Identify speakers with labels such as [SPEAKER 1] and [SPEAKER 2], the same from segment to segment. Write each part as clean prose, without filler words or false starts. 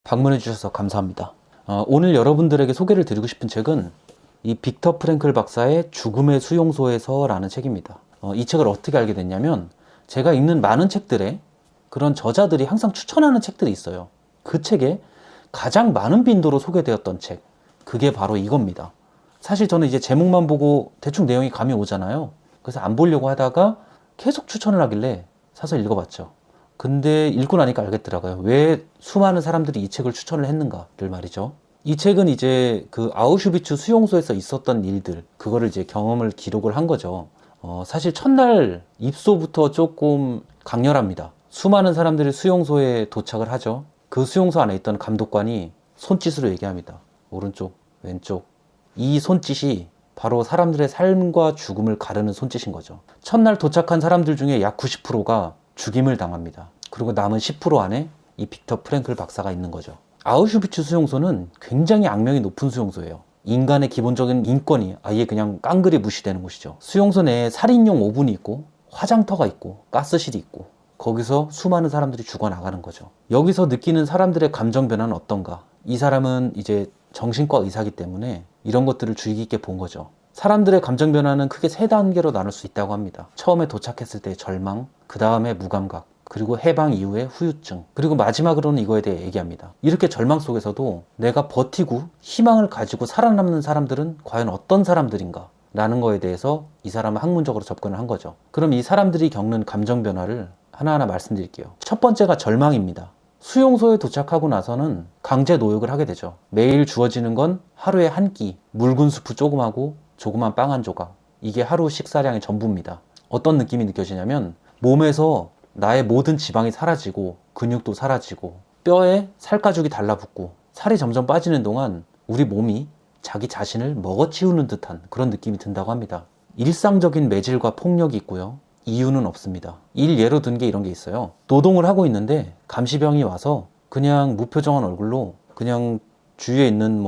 [SPEAKER 1] 방문해 주셔서 감사합니다. 오늘 여러분들에게 소개를 드리고 싶은 책은 이 빅터 프랭클 박사의 죽음의 수용소에서 라는 책입니다. 이 책을 어떻게 알게 됐냐면 제가 읽는 많은 책들에 그런 저자들이 항상 추천하는 책들이 있어요. 그 책에 가장 많은 빈도로 소개되었던 책, 그게 바로 이겁니다. 사실 저는 이제 제목만 보고 대충 내용이 감이 오잖아요. 그래서 안 보려고 하다가 계속 추천을 하길래 사서 읽어봤죠. 근데 읽고 나니까 알겠더라고요. 왜 수많은 사람들이 이 책을 추천을 했는가를 말이죠. 이 책은 이제 그 아우슈비츠 수용소에서 있었던 일들, 그거를 이제 경험을 기록을 한 거죠. 사실 첫날 입소부터 조금 강렬합니다. 수많은 사람들이 수용소에 도착을 하죠. 그 수용소 안에 있던 감독관이 손짓으로 얘기합니다. 오른쪽, 왼쪽. 이 손짓이 바로 사람들의 삶과 죽음을 가르는 손짓인 거죠. 첫날 도착한 사람들 중에 약 90%가 죽임을 당합니다. 그리고 남은 10% 안에 이 빅터 프랭클 박사가 있는 거죠. 아우슈비츠 수용소는 굉장히 악명이 높은 수용소예요. 인간의 기본적인 인권이 아예 그냥 깡그리 무시되는 곳이죠. 수용소 내에 살인용 오븐이 있고 화장터가 있고 가스실이 있고 거기서 수많은 사람들이 죽어나가는 거죠. 여기서 느끼는 사람들의 감정 변화는 어떤가? 이 사람은 이제 정신과 의사이기 때문에 이런 것들을 주의 깊게 본 거죠. 사람들의 감정 변화는 크게 3단계로 나눌 수 있다고 합니다. 처음에 도착했을 때 절망, 그 다음에 무감각, 그리고 해방 이후에 후유증, 그리고 마지막으로는 이거에 대해 얘기합니다. 이렇게 절망 속에서도 내가 버티고 희망을 가지고 살아남는 사람들은 과연 어떤 사람들인가? 라는 거에 대해서 이 사람은 학문적으로 접근을 한 거죠. 그럼 이 사람들이 겪는 감정 변화를 하나하나 말씀드릴게요. 첫 번째가 절망입니다. 수용소에 도착하고 나서는 강제 노역을 하게 되죠. 매일 주어지는 건 하루에 한 끼, 묽은 수프 조금하고 조그만 빵 한 조각. 이게 하루 식사량의 전부입니다. 어떤 느낌이 느껴지냐면 몸에서 나의 모든 지방이 사라지고 근육도 사라지고 뼈에 살가죽이 달라붙고 살이 점점 빠지는 동안 우리 몸이 자기 자신을 먹어치우는 듯한 그런 느낌이 든다고 합니다. 일상적인 매질과 폭력이 있고요. 이유는 없습니다. 예로 든 게 이런 게 있어요. 노동을 하고 있는데 감시병이 와서 그냥 무표정한 얼굴로 그냥 주위에 있는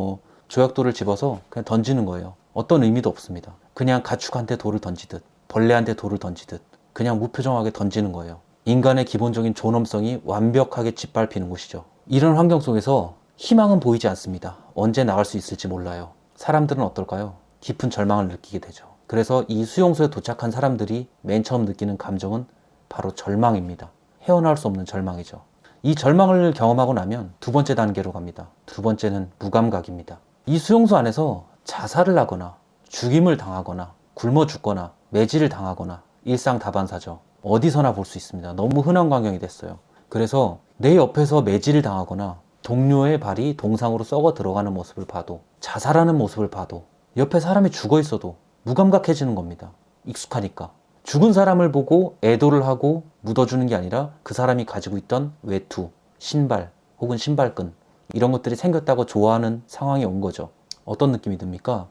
[SPEAKER 1] 조약돌을 집어서 그냥 던지는 거예요. 어떤 의미도 없습니다. 그냥 가축한테 돌을 던지듯 벌레한테 돌을 던지듯 그냥 무표정하게 던지는 거예요. 인간의 기본적인 존엄성이 완벽하게 짓밟히는 곳이죠. 이런 환경 속에서 희망은 보이지 않습니다. 언제 나갈 수 있을지 몰라요. 사람들은 어떨까요? 깊은 절망을 느끼게 되죠. 그래서 이 수용소에 도착한 사람들이 맨 처음 느끼는 감정은 바로 절망입니다. 헤어나올 수 없는 절망이죠. 이 절망을 경험하고 나면 두 번째 단계로 갑니다. 두 번째는 무감각입니다. 이 수용소 안에서 자살을 하거나 죽임을 당하거나 굶어 죽거나 매질을 당하거나 일상다반사죠. 어디서나 볼 수 있습니다. 너무 흔한 광경이 됐어요. 그래서 내 옆에서 매질을 당하거나 동료의 발이 동상으로 썩어 들어가는 모습을 봐도 자살하는 모습을 봐도 옆에 사람이 죽어 있어도 무감각해지는 겁니다. 익숙하니까. 죽은 사람을 보고 애도를 하고 묻어주는 게 아니라 그 사람이 가지고 있던 외투, 신발 혹은 신발끈 이런 것들이 생겼다고 좋아하는 상황이 온 거죠. 어떤 느낌이 듭니까?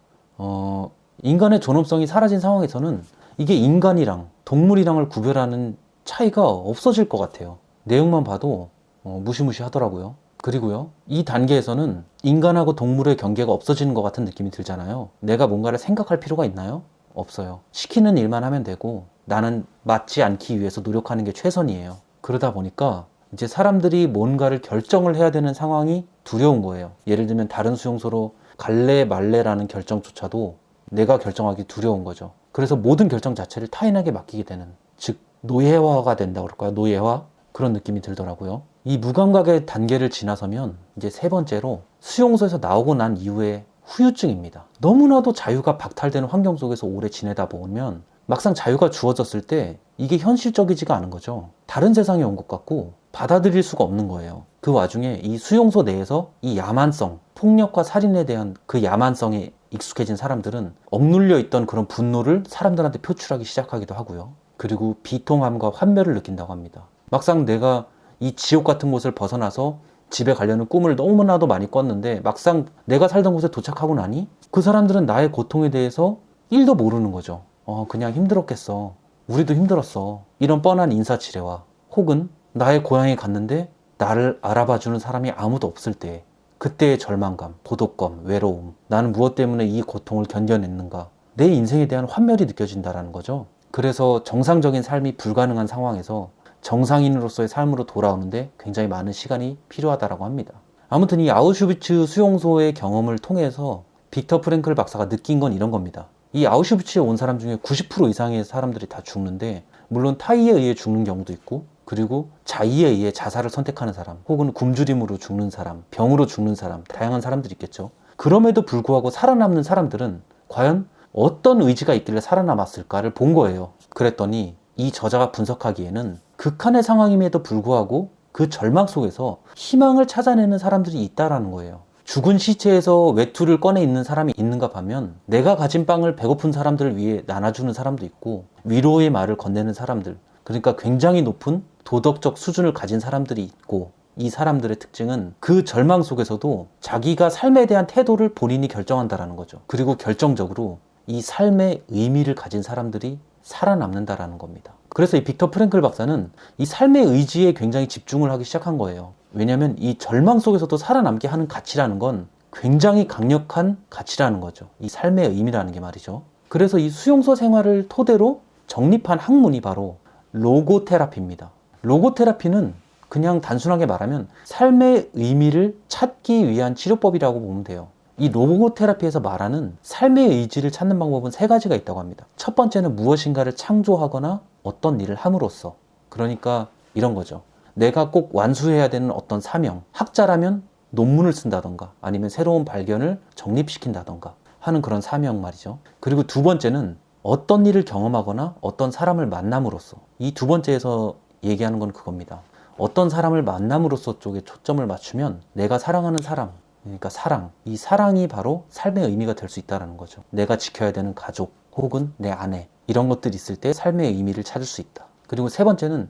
[SPEAKER 1] 인간의 존엄성이 사라진 상황에서는 이게 인간이랑 동물이랑을 구별하는 차이가 없어질 것 같아요. 내용만 봐도 무시무시하더라고요. 그리고요, 이 단계에서는 인간하고 동물의 경계가 없어지는 것 같은 느낌이 들잖아요. 내가 뭔가를 생각할 필요가 있나요? 없어요. 시키는 일만 하면 되고 나는 맞지 않기 위해서 노력하는 게 최선이에요. 그러다 보니까 이제 사람들이 뭔가를 결정을 해야 되는 상황이 두려운 거예요. 예를 들면 다른 수용소로 갈래 말래라는 결정조차도 내가 결정하기 두려운 거죠. 그래서 모든 결정 자체를 타인에게 맡기게 되는, 즉 노예화가 된다고 그럴까요? 노예화? 그런 느낌이 들더라고요. 이 무감각의 단계를 지나서면 이제 세 번째로 수용소에서 나오고 난 이후에 후유증입니다. 너무나도 자유가 박탈되는 환경 속에서 오래 지내다 보면 막상 자유가 주어졌을 때 이게 현실적이지가 않은 거죠. 다른 세상에 온 것 같고 받아들일 수가 없는 거예요. 그 와중에 이 수용소 내에서 이 야만성, 폭력과 살인에 대한 그 야만성에 익숙해진 사람들은 억눌려 있던 그런 분노를 사람들한테 표출하기 시작하기도 하고요. 그리고 비통함과 환멸을 느낀다고 합니다. 막상 내가 이 지옥 같은 곳을 벗어나서 집에 가려는 꿈을 너무나도 많이 꿨는데 막상 내가 살던 곳에 도착하고 나니 그 사람들은 나의 고통에 대해서 1도 모르는 거죠. 그냥 힘들었겠어. 우리도 힘들었어. 이런 뻔한 인사치레와 혹은 나의 고향에 갔는데 나를 알아봐주는 사람이 아무도 없을 때 그때의 절망감, 도덕감, 외로움, 나는 무엇 때문에 이 고통을 견뎌냈는가, 내 인생에 대한 환멸이 느껴진다는 거죠. 그래서 정상적인 삶이 불가능한 상황에서 정상인으로서의 삶으로 돌아오는데 굉장히 많은 시간이 필요하다고 합니다. 아무튼 이 아우슈비츠 수용소의 경험을 통해서 빅터 프랭클 박사가 느낀 건 이런 겁니다. 이 아우슈비츠에 온 사람 중에 90% 이상의 사람들이 다 죽는데, 물론 타이에 의해 죽는 경우도 있고, 그리고 자의에 의해 자살을 선택하는 사람, 혹은 굶주림으로 죽는 사람, 병으로 죽는 사람, 다양한 사람들이 있겠죠. 그럼에도 불구하고 살아남는 사람들은 과연 어떤 의지가 있길래 살아남았을까를 본 거예요. 그랬더니 이 저자가 분석하기에는 극한의 상황임에도 불구하고 그 절망 속에서 희망을 찾아내는 사람들이 있다라는 거예요. 죽은 시체에서 외투를 꺼내 입는 사람이 있는가 하면, 내가 가진 빵을 배고픈 사람들을 위해 나눠주는 사람도 있고, 위로의 말을 건네는 사람들, 그러니까 굉장히 높은 도덕적 수준을 가진 사람들이 있고, 이 사람들의 특징은 그 절망 속에서도 자기가 삶에 대한 태도를 본인이 결정한다라는 거죠. 그리고 결정적으로 이 삶의 의미를 가진 사람들이 살아남는다라는 겁니다. 그래서 이 빅터 프랭클 박사는 이 삶의 의지에 굉장히 집중을 하기 시작한 거예요. 왜냐하면 이 절망 속에서도 살아남게 하는 가치라는 건 굉장히 강력한 가치라는 거죠. 이 삶의 의미라는 게 말이죠. 그래서 이 수용소 생활을 토대로 정립한 학문이 바로 로고테라피입니다. 로고테라피는 그냥 단순하게 말하면 삶의 의미를 찾기 위한 치료법이라고 보면 돼요. 이 로고테라피에서 말하는 삶의 의지를 찾는 방법은 세 가지가 있다고 합니다. 첫 번째는 무엇인가를 창조하거나 어떤 일을 함으로써, 그러니까 이런 거죠. 내가 꼭 완수해야 되는 어떤 사명, 학자라면 논문을 쓴다던가 아니면 새로운 발견을 정립시킨다던가 하는 그런 사명 말이죠. 그리고 두 번째는 어떤 일을 경험하거나 어떤 사람을 만남으로써, 이 두 번째에서 얘기하는 건 그겁니다. 어떤 사람을 만남으로써 쪽에 초점을 맞추면 내가 사랑하는 사람, 그러니까 사랑, 이 사랑이 바로 삶의 의미가 될 수 있다는 거죠. 내가 지켜야 되는 가족 혹은 내 아내, 이런 것들이 있을 때 삶의 의미를 찾을 수 있다. 그리고 세 번째는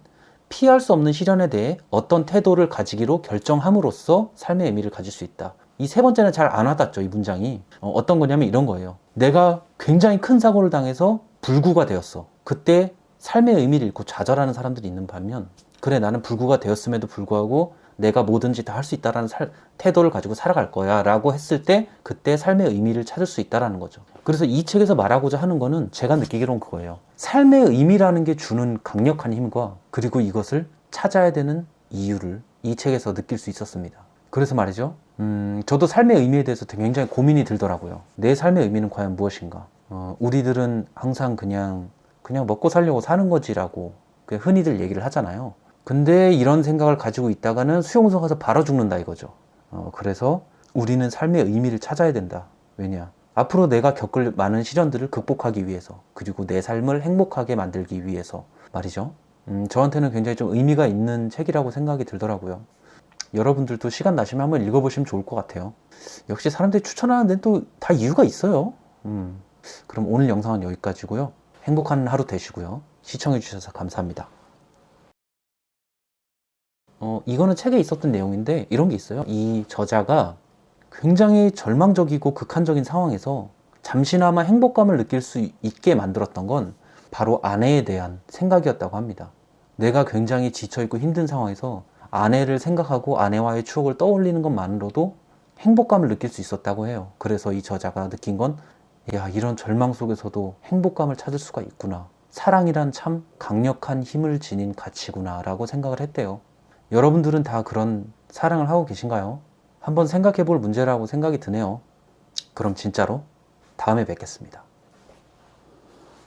[SPEAKER 1] 피할 수 없는 시련에 대해 어떤 태도를 가지기로 결정함으로써 삶의 의미를 가질 수 있다. 이 세 번째는 잘 안 와닿죠, 이 문장이. 어떤 거냐면 이런 거예요. 내가 굉장히 큰 사고를 당해서 불구가 되었어. 그때 삶의 의미를 잃고 좌절하는 사람들이 있는 반면, 그래, 나는 불구가 되었음에도 불구하고 내가 뭐든지 다 할 수 있다라는 태도를 가지고 살아갈 거야 라고 했을 때 그때 삶의 의미를 찾을 수 있다라는 거죠. 그래서 이 책에서 말하고자 하는 거는 제가 느끼기로는 그거예요. 삶의 의미라는 게 주는 강력한 힘과, 그리고 이것을 찾아야 되는 이유를 이 책에서 느낄 수 있었습니다. 그래서 말이죠, 저도 삶의 의미에 대해서 굉장히 고민이 들더라고요. 내 삶의 의미는 과연 무엇인가? 우리들은 항상 그냥 먹고 살려고 사는 거지라고 흔히들 얘기를 하잖아요. 근데 이런 생각을 가지고 있다가는 수용소 가서 바로 죽는다 이거죠. 그래서 우리는 삶의 의미를 찾아야 된다. 왜냐? 앞으로 내가 겪을 많은 시련들을 극복하기 위해서, 그리고 내 삶을 행복하게 만들기 위해서 말이죠. 저한테는 굉장히 좀 의미가 있는 책이라고 생각이 들더라고요. 여러분들도 시간 나시면 한번 읽어보시면 좋을 것 같아요. 역시 사람들이 추천하는 데는 또 다 이유가 있어요. 그럼 오늘 영상은 여기까지고요. 행복한 하루 되시고요. 시청해주셔서 감사합니다. 이거는 책에 있었던 내용인데 이런 게 있어요. 이 저자가 굉장히 절망적이고 극한적인 상황에서 잠시나마 행복감을 느낄 수 있게 만들었던 건 바로 아내에 대한 생각이었다고 합니다. 내가 굉장히 지쳐있고 힘든 상황에서 아내를 생각하고 아내와의 추억을 떠올리는 것만으로도 행복감을 느낄 수 있었다고 해요. 그래서 이 저자가 느낀 건, 야, 이런 절망 속에서도 행복감을 찾을 수가 있구나. 사랑이란 참 강력한 힘을 지닌 가치구나 라고 생각을 했대요. 여러분들은 다 그런 사랑을 하고 계신가요? 한번 생각해 볼 문제라고 생각이 드네요. 그럼 진짜로 다음에 뵙겠습니다.